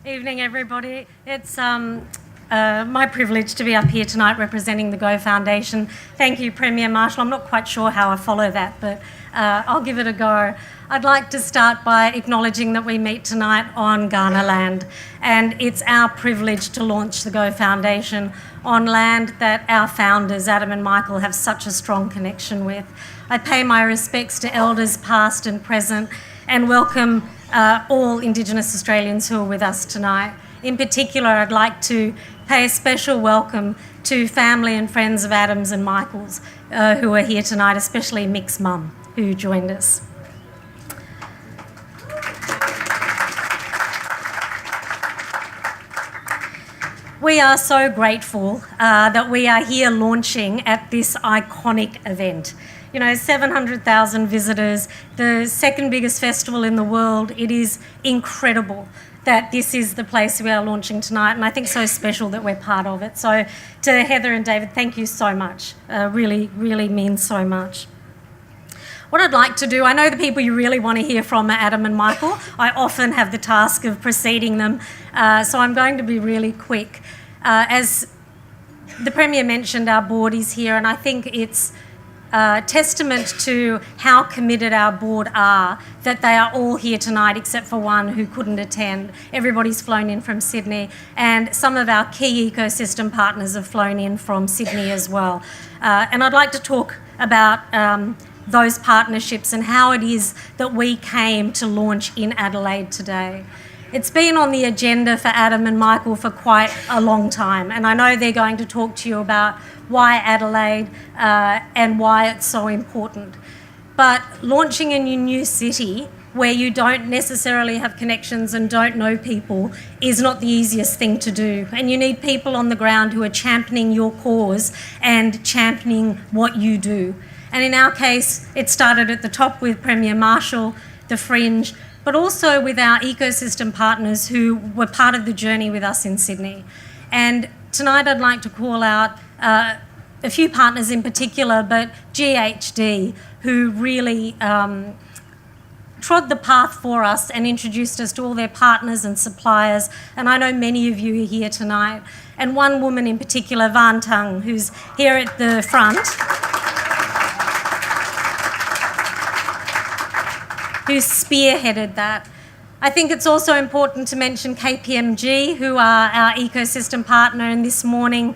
Evening, everybody. It's my privilege to be up here tonight representing the Go Foundation. Thank you, Premier Marshall. I'm not quite sure how I follow that, but I'll give it a go. I'd like to start by acknowledging that we meet tonight on Kaurna land, and it's our privilege to launch the Go Foundation on land that our founders, Adam and Michael, have such a strong connection with. I pay my respects to elders past and present and welcome all Indigenous Australians who are with us tonight. In particular, I'd like to pay a special welcome to family and friends of Adam's and Michael's who are here tonight, especially Mick's mum, who joined us. We are so grateful that we are here launching at this iconic event. You know, 700,000 visitors, the second biggest festival in the world. It is incredible that this is the place we are launching tonight, and I think so special that we're part of it. So to Heather and David, thank you so much. Really, really means so much. What I'd like to do, I know the people you really want to hear from are Adam and Michael. I often have the task of preceding them, so I'm going to be really quick. As the Premier mentioned, our board is here, and I think it's testament to how committed our board are that they are all here tonight except for one who couldn't attend. Everybody's flown in from Sydney, and some of our key ecosystem partners have flown in from Sydney as well. And I'd like to talk about those partnerships and how it is that we came to launch in Adelaide today. It's been on the agenda for Adam and Michael for quite a long time, and I know they're going to talk to you about why Adelaide and why it's so important. But launching in a new city where you don't necessarily have connections and don't know people is not the easiest thing to do. And you need people on the ground who are championing your cause and championing what you do. And in our case, it started at the top with Premier Marshall, the Fringe, but also with our ecosystem partners who were part of the journey with us in Sydney. And tonight I'd like to call out a few partners in particular, but GHD, who really trod the path for us and introduced us to all their partners and suppliers. And I know many of you are here tonight. And one woman in particular, Van Tung, who's here at the front, who spearheaded that. I think it's also important to mention KPMG, who are our ecosystem partner, and this morning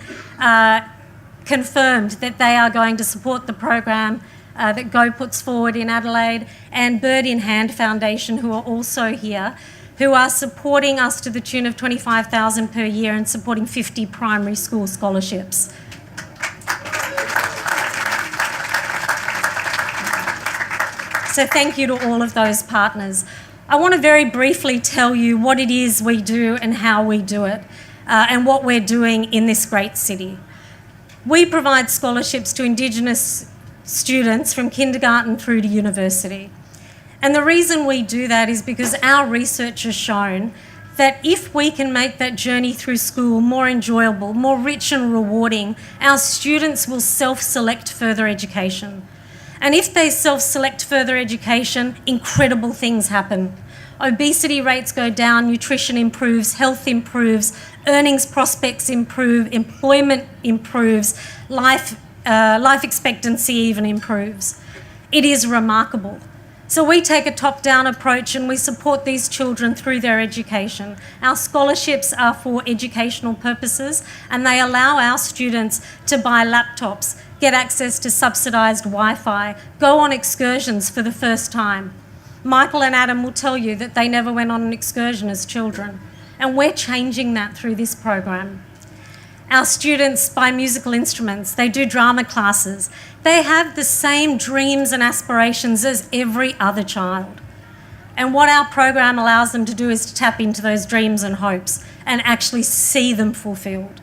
confirmed that they are going to support the program that Go puts forward in Adelaide, and Bird in Hand Foundation, who are also here, who are supporting us to the tune of $25,000 per year and supporting 50 primary school scholarships. So thank you to all of those partners. I want to very briefly tell you what it is we do and how we do it, and what we're doing in this great city. We provide scholarships to Indigenous students from kindergarten through to university. And the reason we do that is because our research has shown that if we can make that journey through school more enjoyable, more rich and rewarding, our students will self-select further education. And if they self-select further education, incredible things happen. Obesity rates go down, nutrition improves, health improves, earnings prospects improve, employment improves, life expectancy even improves. It is remarkable. So we take a top-down approach and we support these children through their education. Our scholarships are for educational purposes, and they allow our students to buy laptops, get access to subsidised Wi-Fi, go on excursions for the first time. Michael and Adam will tell you that they never went on an excursion as children, and we're changing that through this program. Our students buy musical instruments, they do drama classes. They have the same dreams and aspirations as every other child. And what our program allows them to do is to tap into those dreams and hopes and actually see them fulfilled.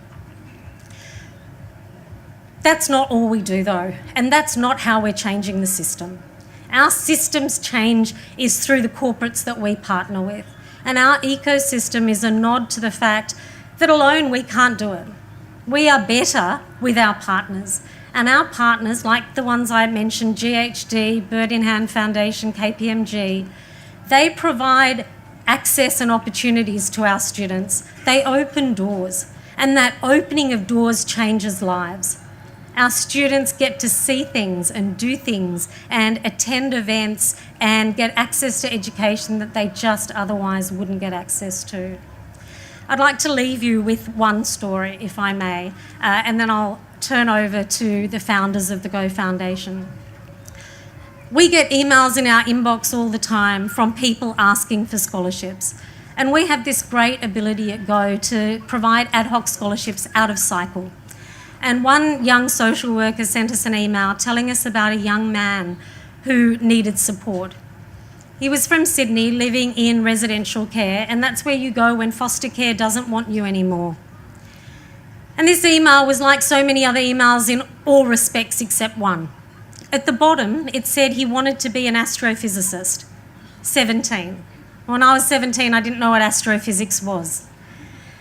That's not all we do though, and that's not how we're changing the system. Our system's change is through the corporates that we partner with, and our ecosystem is a nod to the fact that alone we can't do it. We are better with our partners, and our partners, like the ones I mentioned, GHD, Bird in Hand Foundation, KPMG, they provide access and opportunities to our students. They open doors, and that opening of doors changes lives. Our students get to see things and do things and attend events and get access to education that they just otherwise wouldn't get access to. I'd like to leave you with one story, if I may, and then I'll turn over to the founders of the Go Foundation. We get emails in our inbox all the time from people asking for scholarships, and we have this great ability at Go to provide ad hoc scholarships out of cycle. And one young social worker sent us an email telling us about a young man who needed support. He was from Sydney, living in residential care, and that's where you go when foster care doesn't want you anymore. And this email was like so many other emails in all respects except one. At the bottom, it said he wanted to be an astrophysicist. 17. When I was 17, I didn't know what astrophysics was.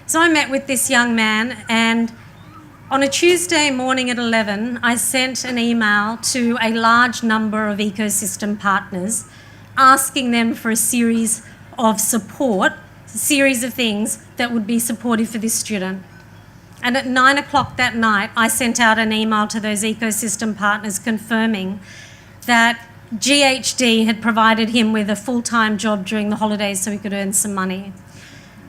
So I met with this young man, and on a Tuesday morning at 11, I sent an email to a large number of ecosystem partners asking them for a series of support, a series of things that would be supportive for this student. And at 9 o'clock that night, I sent out an email to those ecosystem partners confirming that GHD had provided him with a full-time job during the holidays so he could earn some money.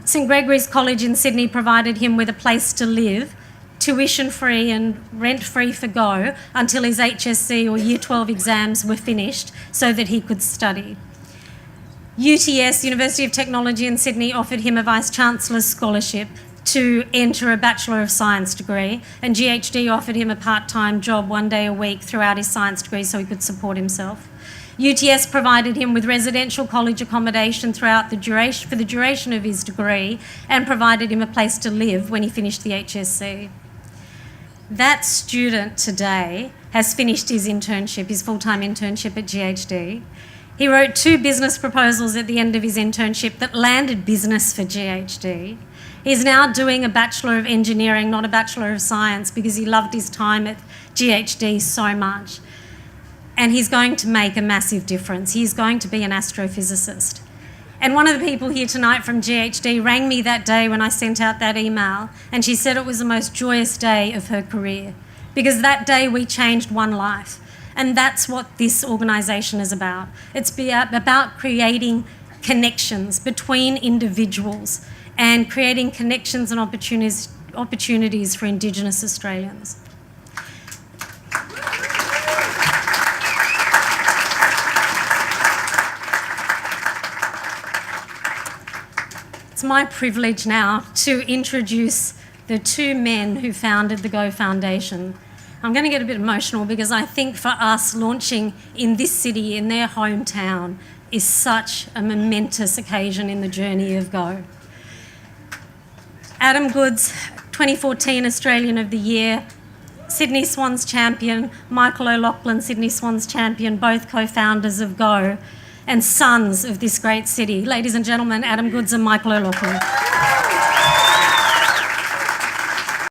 St Gregory's College in Sydney provided him with a place to live, tuition-free and rent-free for Go until his HSC or Year 12 exams were finished so that he could study. UTS, University of Technology in Sydney, offered him a Vice-Chancellor's scholarship to enter a Bachelor of Science degree, and GHD offered him a part-time job 1 day a week throughout his science degree so he could support himself. UTS provided him with residential college accommodation throughout the duration of his degree and provided him a place to live when he finished the HSC. That student today has finished his internship, his full-time internship at GHD. He wrote 2 business proposals at the end of his internship that landed business for GHD. He's now doing a Bachelor of Engineering, not a Bachelor of Science, because he loved his time at GHD so much. And he's going to make a massive difference. He's going to be an astrophysicist. And one of the people here tonight from GHD rang me that day when I sent out that email, and she said it was the most joyous day of her career, because that day we changed one life. And that's what this organisation is about. It's about creating connections between individuals and creating connections and opportunities for Indigenous Australians. It's my privilege now to introduce the 2 men who founded the Go Foundation. I'm going to get a bit emotional because I think for us, launching in this city, in their hometown, is such a momentous occasion in the journey of Go. Adam Goods, 2014 Australian of the Year, Sydney Swans champion, Michael O'Loughlin, Sydney Swans champion, both co-founders of Go, and sons of this great city. Ladies and gentlemen, Adam Goods and Michael O'Loughlin.